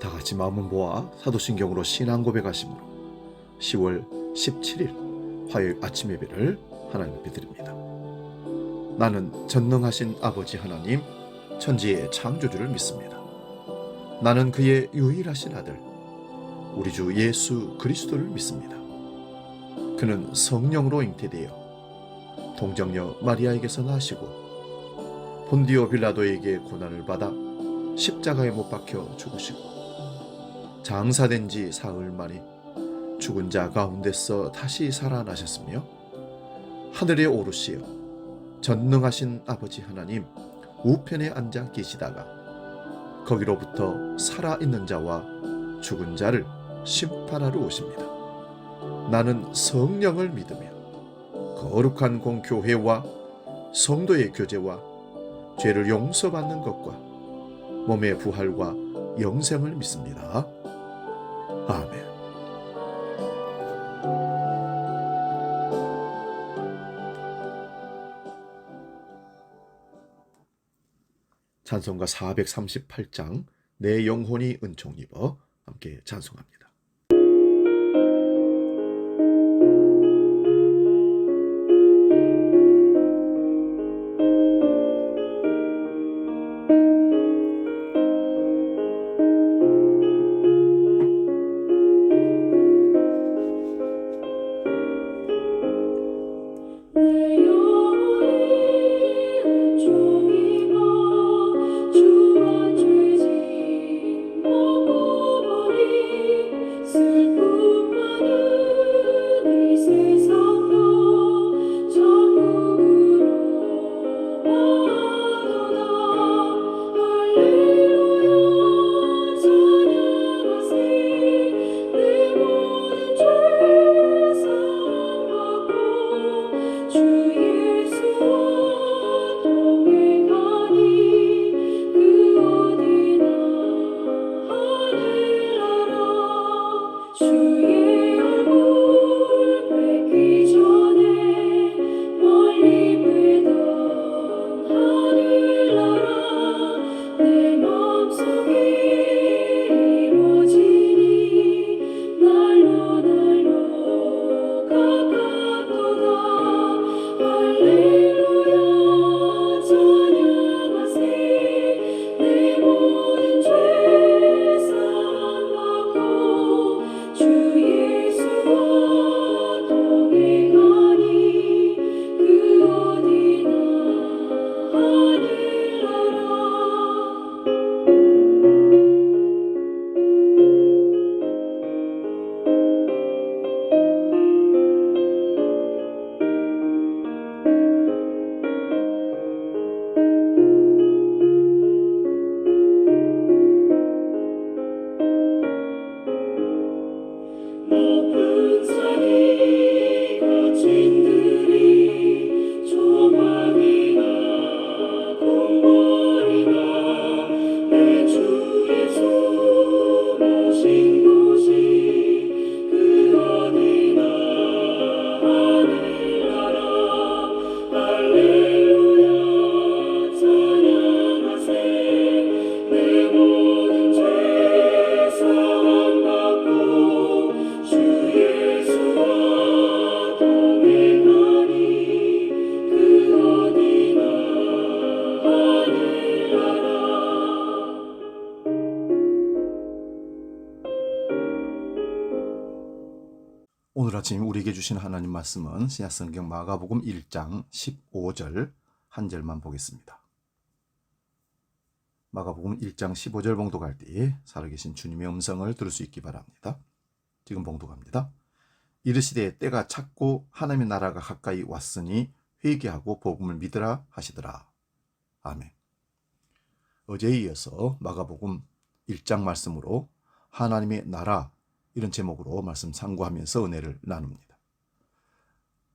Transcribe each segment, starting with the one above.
다 같이 마음을 모아 사도신경으로 신앙 고백하심으로 10월 17일 화요일 아침 예배를 하나님 앞에 드립니다. 나는 전능하신 아버지 하나님, 천지의 창조주를 믿습니다. 나는 그의 유일하신 아들, 우리 주 예수 그리스도를 믿습니다. 그는 성령으로 잉태되어 동정녀 마리아에게서 나시고 본디오 빌라도에게 고난을 받아 십자가에 못 박혀 죽으시고 장사된 지 사흘 만에 죽은 자 가운데서 다시 살아나셨으며 하늘에 오르시어 전능하신 아버지 하나님 우편에 앉아 계시다가 거기로부터 살아있는 자와 죽은 자를 심판하러 오십니다. 나는 성령을 믿으며 거룩한 공교회와 성도의 교제와 죄를 용서받는 것과 몸의 부활과 영생을 믿습니다. 아멘. 찬송가 438장 내 영혼이 은총 입어 함께 찬송합니다. 오늘 아침 우리에게 주신 하나님 말씀은 신약성경 마가복음 1장 15절 한 절만 보겠습니다. 마가복음 1장 15절 봉독할 때 살아계신 주님의 음성을 들을 수 있기 바랍니다. 지금 봉독합니다. 이르시되 때가 찼고 하나님의 나라가 가까이 왔으니 회개하고 복음을 믿으라 하시더라. 아멘. 어제에 이어서 마가복음 1장 말씀으로 하나님의 나라 이런 제목으로 말씀 상고하면서 은혜를 나눕니다.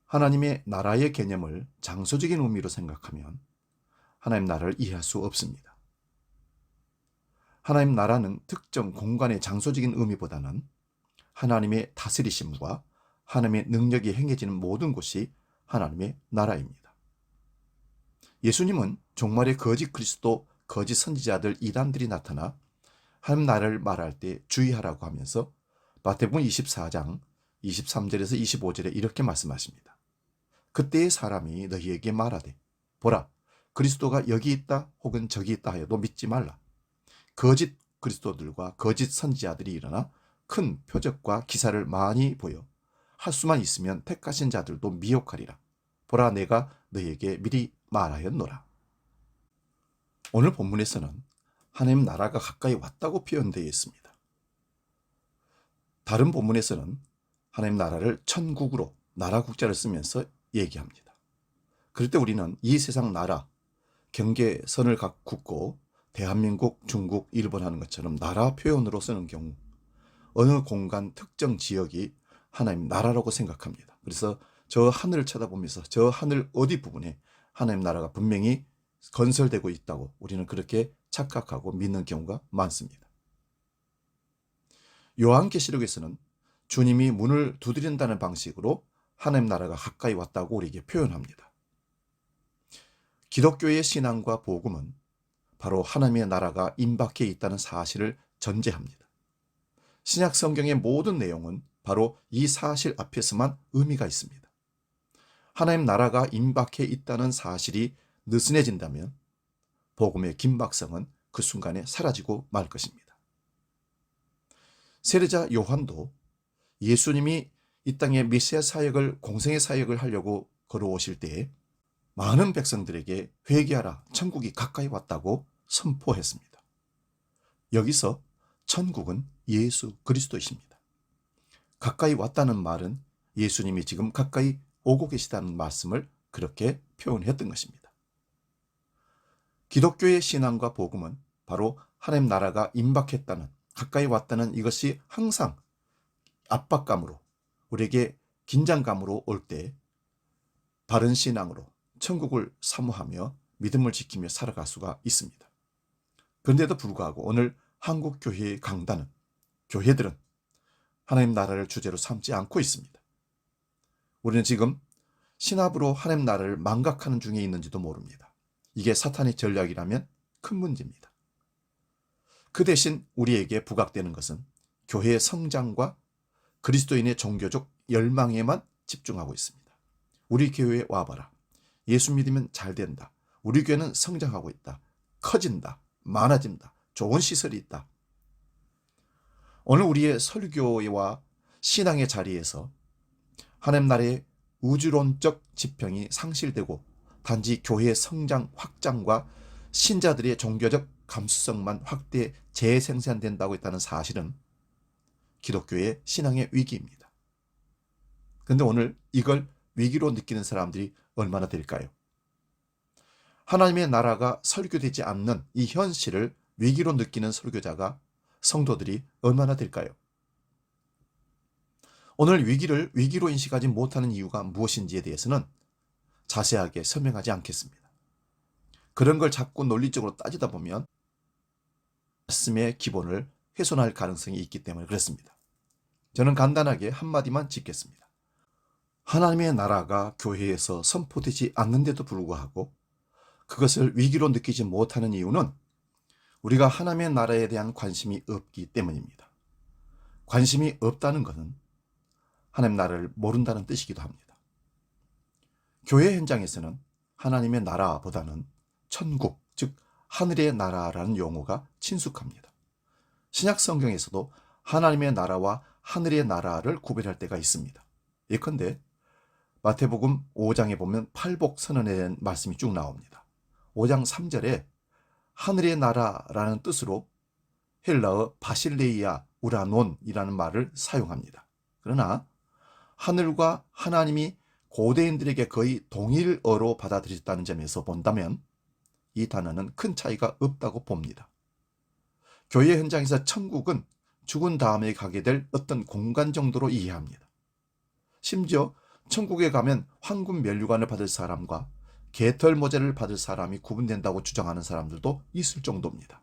하나님의 나라의 개념을 장소적인 의미로 생각하면 하나님 나라를 이해할 수 없습니다. 하나님 나라는 특정 공간의 장소적인 의미보다는 하나님의 다스리심과 하나님의 능력이 행해지는 모든 곳이 하나님의 나라입니다. 예수님은 종말의 거짓 그리스도, 거짓 선지자들 이단들이 나타나 하나님 나라를 말할 때 주의하라고 하면서 마태복음 24장 23절에서 25절에 이렇게 말씀하십니다. 그때의 사람이 너희에게 말하되 보라 그리스도가 여기 있다 혹은 저기 있다 하여도 믿지 말라. 거짓 그리스도들과 거짓 선지자들이 일어나 큰 표적과 기사를 많이 보여 할 수만 있으면 택하신 자들도 미혹하리라. 보라 내가 너희에게 미리 말하였노라. 오늘 본문에서는 하나님 나라가 가까이 왔다고 표현되어 있습니다. 다른 본문에서는 하나님 나라를 천국으로 나라 국자를 쓰면서 얘기합니다. 그럴 때 우리는 이 세상 나라, 경계선을 긋고 대한민국, 중국, 일본 하는 것처럼 나라 표현으로 쓰는 경우 어느 공간 특정 지역이 하나님 나라라고 생각합니다. 그래서 저 하늘을 쳐다보면서 저 하늘 어디 부분에 하나님 나라가 분명히 건설되고 있다고 우리는 그렇게 착각하고 믿는 경우가 많습니다. 요한계시록에서는 주님이 문을 두드린다는 방식으로 하나님 나라가 가까이 왔다고 우리에게 표현합니다. 기독교의 신앙과 복음은 바로 하나님의 나라가 임박해 있다는 사실을 전제합니다. 신약 성경의 모든 내용은 바로 이 사실 앞에서만 의미가 있습니다. 하나님 나라가 임박해 있다는 사실이 느슨해진다면 복음의 긴박성은 그 순간에 사라지고 말 것입니다. 세례자 요한도 예수님이 이 땅에 메시아 사역을 공생의 사역을 하려고 걸어오실 때에 많은 백성들에게 회개하라 천국이 가까이 왔다고 선포했습니다. 여기서 천국은 예수 그리스도이십니다. 가까이 왔다는 말은 예수님이 지금 가까이 오고 계시다는 말씀을 그렇게 표현했던 것입니다. 기독교의 신앙과 복음은 바로 하나님 나라가 임박했다는 가까이 왔다는 이것이 항상 압박감으로 우리에게 긴장감으로 올 때 바른 신앙으로 천국을 사모하며 믿음을 지키며 살아갈 수가 있습니다. 그런데도 불구하고 오늘 한국 교회의 강단은 교회들은 하나님 나라를 주제로 삼지 않고 있습니다. 우리는 지금 신압으로 하나님 나라를 망각하는 중에 있는지도 모릅니다. 이게 사탄의 전략이라면 큰 문제입니다. 그 대신 우리에게 부각되는 것은 교회의 성장과 그리스도인의 종교적 열망에만 집중하고 있습니다. 우리 교회에 와봐라. 예수 믿으면 잘 된다. 우리 교회는 성장하고 있다. 커진다. 많아진다. 좋은 시설이 있다. 오늘 우리의 설교와 신앙의 자리에서 하나님 나라의 우주론적 지평이 상실되고 단지 교회의 성장 확장과 신자들의 종교적 감수성만 확대 재생산된다고 했다는 사실은 기독교의 신앙의 위기입니다. 그런데 오늘 이걸 위기로 느끼는 사람들이 얼마나 될까요? 하나님의 나라가 설교되지 않는 이 현실을 위기로 느끼는 설교자가 성도들이 얼마나 될까요? 오늘 위기를 위기로 인식하지 못하는 이유가 무엇인지에 대해서는 자세하게 설명하지 않겠습니다. 그런 걸 자꾸 논리적으로 따지다 보면 말씀의 기본을 훼손할 가능성이 있기 때문에 그렇습니다. 저는 간단하게 한마디만 짚겠습니다. 하나님의 나라가 교회에서 선포되지 않는데도 불구하고 그것을 위기로 느끼지 못하는 이유는 우리가 하나님의 나라에 대한 관심이 없기 때문입니다. 관심이 없다는 것은 하나님 나라를 모른다는 뜻이기도 합니다. 교회 현장에서는 하나님의 나라보다는 천국, 즉 하늘의 나라라는 용어가 친숙합니다. 신약 성경에서도 하나님의 나라와 하늘의 나라를 구별할 때가 있습니다. 예컨대 마태복음 5장에 보면 팔복선언에 대한 말씀이 쭉 나옵니다. 5장 3절에 하늘의 나라라는 뜻으로 헬라어 바실레이아 우라논이라는 말을 사용합니다. 그러나 하늘과 하나님이 고대인들에게 거의 동일어로 받아들였다는 점에서 본다면 이 단어는 큰 차이가 없다고 봅니다. 교회 현장에서 천국은 죽은 다음에 가게 될 어떤 공간 정도로 이해합니다. 심지어 천국에 가면 황금 면류관을 받을 사람과 개털 모자를 받을 사람이 구분된다고 주장하는 사람들도 있을 정도입니다.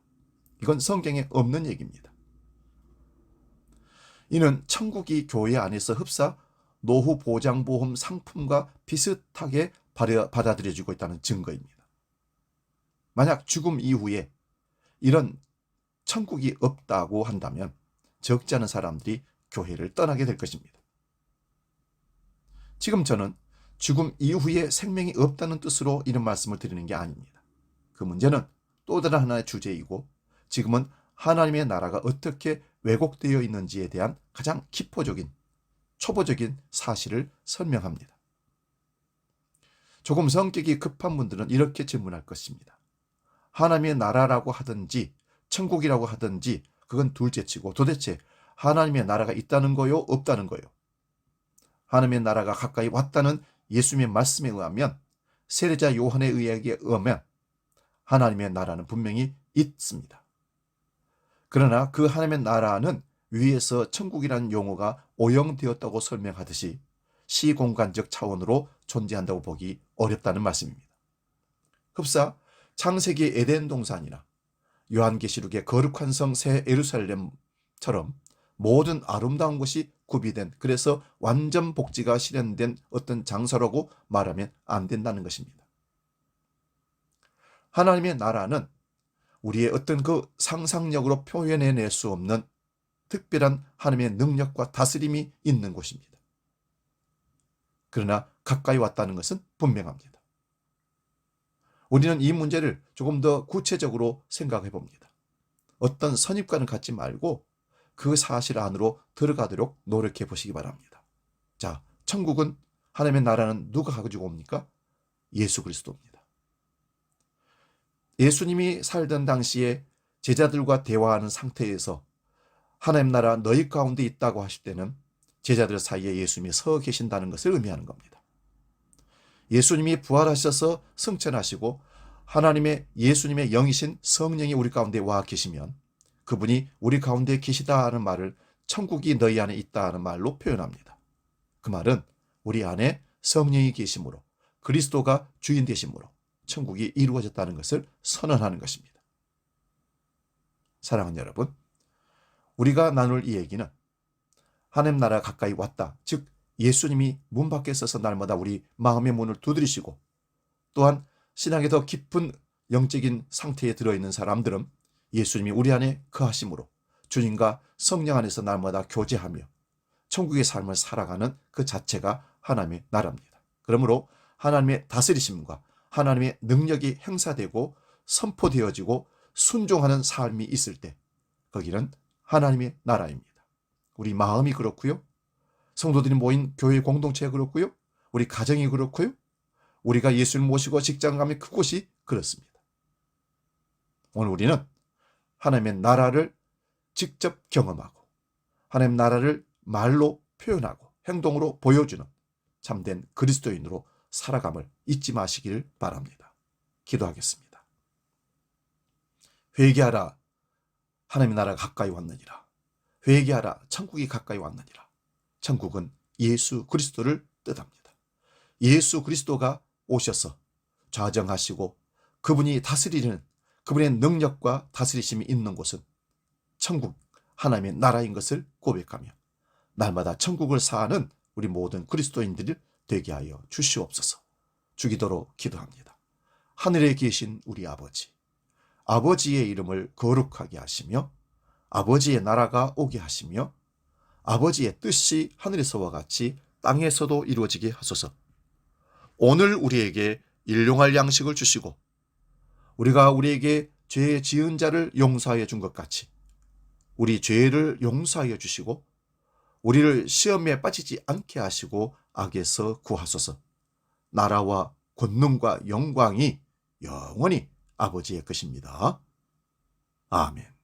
이건 성경에 없는 얘기입니다. 이는 천국이 교회 안에서 흡사 노후 보장보험 상품과 비슷하게 받아들여지고 있다는 증거입니다. 만약 죽음 이후에 이런 천국이 없다고 한다면 적지 않은 사람들이 교회를 떠나게 될 것입니다. 지금 저는 죽음 이후에 생명이 없다는 뜻으로 이런 말씀을 드리는 게 아닙니다. 그 문제는 또 다른 하나의 주제이고 지금은 하나님의 나라가 어떻게 왜곡되어 있는지에 대한 가장 기초적인 초보적인 사실을 설명합니다. 조금 성격이 급한 분들은 이렇게 질문할 것입니다. 하나님의 나라라고 하든지 천국이라고 하든지 그건 둘째치고 도대체 하나님의 나라가 있다는 거요? 없다는 거요? 하나님의 나라가 가까이 왔다는 예수님의 말씀에 의하면 세례자 요한에 의하면 하나님의 나라는 분명히 있습니다. 그러나 그 하나님의 나라는 위에서 천국이라는 용어가 오용되었다고 설명하듯이 시공간적 차원으로 존재한다고 보기 어렵다는 말씀입니다. 흡사 창세기 에덴 동산이나 요한계시록의 거룩한 성 새 예루살렘처럼 모든 아름다운 것이 구비된 그래서 완전 복지가 실현된 어떤 장소라고 말하면 안 된다는 것입니다. 하나님의 나라는 우리의 어떤 그 상상력으로 표현해낼 수 없는 특별한 하나님의 능력과 다스림이 있는 곳입니다. 그러나 가까이 왔다는 것은 분명합니다. 우리는 이 문제를 조금 더 구체적으로 생각해 봅니다. 어떤 선입관을 갖지 말고 그 사실 안으로 들어가도록 노력해 보시기 바랍니다. 자, 천국은 하나님의 나라는 누가 가지고 옵니까? 예수 그리스도입니다. 예수님이 살던 당시에 제자들과 대화하는 상태에서 하나님 나라 너희 가운데 있다고 하실 때는 제자들 사이에 예수님이 서 계신다는 것을 의미하는 겁니다. 예수님이 부활하셔서 승천하시고 하나님의 예수님의 영이신 성령이 우리 가운데 와 계시면 그분이 우리 가운데 계시다 하는 말을 천국이 너희 안에 있다 하는 말로 표현합니다. 그 말은 우리 안에 성령이 계심으로 그리스도가 주인 되심으로 천국이 이루어졌다는 것을 선언하는 것입니다. 사랑하는 여러분, 우리가 나눌 이 얘기는 하나님 나라가 가까이 왔다. 즉 예수님이 문 밖에 서서 날마다 우리 마음의 문을 두드리시고 또한 신앙의 더 깊은 영적인 상태에 들어있는 사람들은 예수님이 우리 안에 거하심으로 주님과 성령 안에서 날마다 교제하며 천국의 삶을 살아가는 그 자체가 하나님의 나라입니다. 그러므로 하나님의 다스리심과 하나님의 능력이 행사되고 선포되어지고 순종하는 삶이 있을 때 거기는 하나님의 나라입니다. 우리 마음이 그렇고요. 성도들이 모인 교회 공동체가 그렇고요. 우리 가정이 그렇고요. 우리가 예수를 모시고 직장 가면 그곳이 그렇습니다. 오늘 우리는 하나님의 나라를 직접 경험하고 하나님의 나라를 말로 표현하고 행동으로 보여주는 참된 그리스도인으로 살아감을 잊지 마시기를 바랍니다. 기도하겠습니다. 회개하라. 하나님의 나라가 가까이 왔느니라. 회개하라. 천국이 가까이 왔느니라. 천국은 예수 그리스도를 뜻합니다. 예수 그리스도가 오셔서 좌정하시고 그분이 다스리는 그분의 능력과 다스리심이 있는 곳은 천국 하나님의 나라인 것을 고백하며 날마다 천국을 사는 우리 모든 그리스도인들이 되게 하여 주시옵소서. 주기도록 기도합니다. 하늘에 계신 우리 아버지, 아버지의 이름을 거룩하게 하시며 아버지의 나라가 오게 하시며 아버지의 뜻이 하늘에서와 같이 땅에서도 이루어지게 하소서. 오늘 우리에게 일용할 양식을 주시고 우리가 우리에게 죄 지은 자를 용서하여 준 것 같이 우리 죄를 용서하여 주시고 우리를 시험에 빠지지 않게 하시고 악에서 구하소서. 나라와 권능과 영광이 영원히 아버지의 것입니다. 아멘.